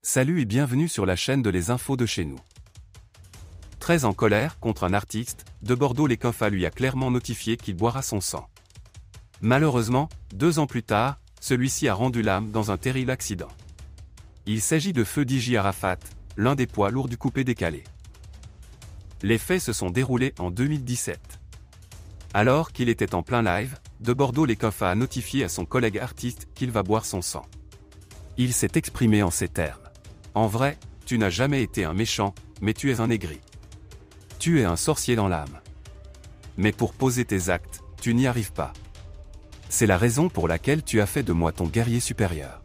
Salut et bienvenue sur la chaîne de Les Infos de chez nous. Très en colère contre un artiste, de Bordeaux Lequinfa lui a clairement notifié qu'il boira son sang. Malheureusement, 2 ans plus tard, celui-ci a rendu l'âme dans un terrible accident. Il s'agit de Feu DJ Arafat, l'un des poids lourds du coupé-décalé. Les faits se sont déroulés en 2017. Alors qu'il était en plein live, de Bordeaux Lequinfa a notifié à son collègue artiste qu'il va boire son sang. Il s'est exprimé en ces termes. En vrai, tu n'as jamais été un méchant, mais tu es un aigri. Tu es un sorcier dans l'âme. Mais pour poser tes actes, tu n'y arrives pas. C'est la raison pour laquelle tu as fait de moi ton guerrier supérieur.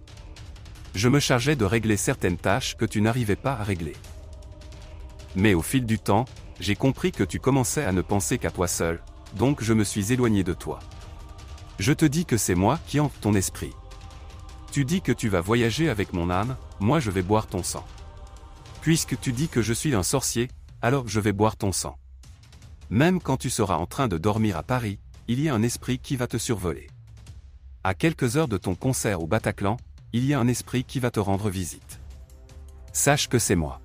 Je me chargeais de régler certaines tâches que tu n'arrivais pas à régler. Mais au fil du temps, j'ai compris que tu commençais à ne penser qu'à toi seul, donc je me suis éloigné de toi. Je te dis que c'est moi qui hante ton esprit. Tu dis que tu vas voyager avec mon âme, moi je vais boire ton sang. Puisque tu dis que je suis un sorcier, alors je vais boire ton sang. Même quand tu seras en train de dormir à Paris, il y a un esprit qui va te survoler. À quelques heures de ton concert au Bataclan, il y a un esprit qui va te rendre visite. Sache que c'est moi.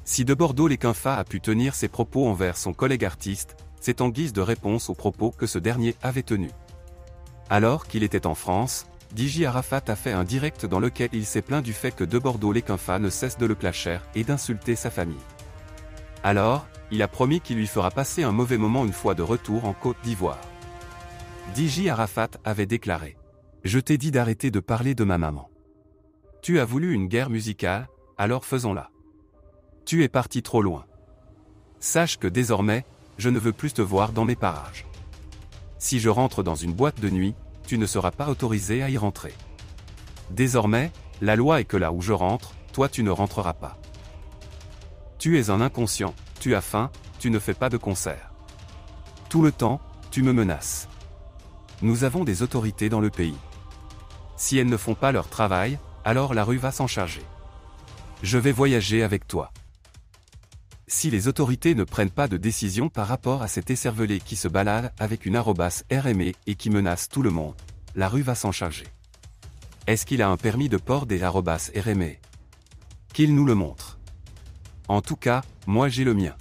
Si de Bordeaux Lequinfa a pu tenir ses propos envers son collègue artiste, c'est en guise de réponse aux propos que ce dernier avait tenus. Alors qu'il était en France, DJ Arafat a fait un direct dans lequel il s'est plaint du fait que de Bordeaux Lequinfa ne cesse de le clasher et d'insulter sa famille. Alors, il a promis qu'il lui fera passer un mauvais moment une fois de retour en Côte d'Ivoire. DJ Arafat avait déclaré : « Je t'ai dit d'arrêter de parler de ma maman. Tu as voulu une guerre musicale, alors faisons-la. Tu es parti trop loin. Sache que désormais, je ne veux plus te voir dans mes parages. Si je rentre dans une boîte de nuit, tu ne seras pas autorisé à y rentrer. Désormais, la loi est que là où je rentre, toi tu ne rentreras pas. Tu es un inconscient, tu as faim, tu ne fais pas de concert. Tout le temps, tu me menaces. Nous avons des autorités dans le pays. Si elles ne font pas leur travail, alors la rue va s'en charger. Je vais voyager avec toi. Si les autorités ne prennent pas de décision par rapport à cet écervelé qui se balade avec une RME et qui menace tout le monde, la rue va s'en charger. Est-ce qu'il a un permis de port des RME? Qu'il nous le montre. En tout cas, moi j'ai le mien.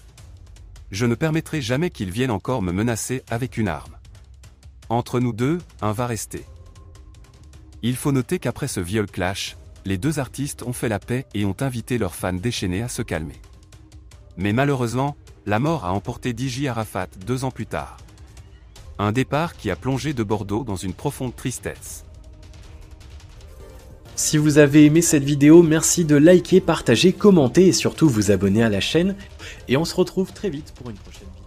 Je ne permettrai jamais qu'il vienne encore me menacer avec une arme. Entre nous deux, un va rester. Il faut noter qu'après ce viol clash, les 2 artistes ont fait la paix et ont invité leurs fans déchaînés à se calmer. Mais malheureusement, la mort a emporté DJ Arafat 2 ans plus tard. Un départ qui a plongé de Bordeaux dans une profonde tristesse. Si vous avez aimé cette vidéo, merci de liker, partager, commenter et surtout vous abonner à la chaîne. Et on se retrouve très vite pour une prochaine vidéo.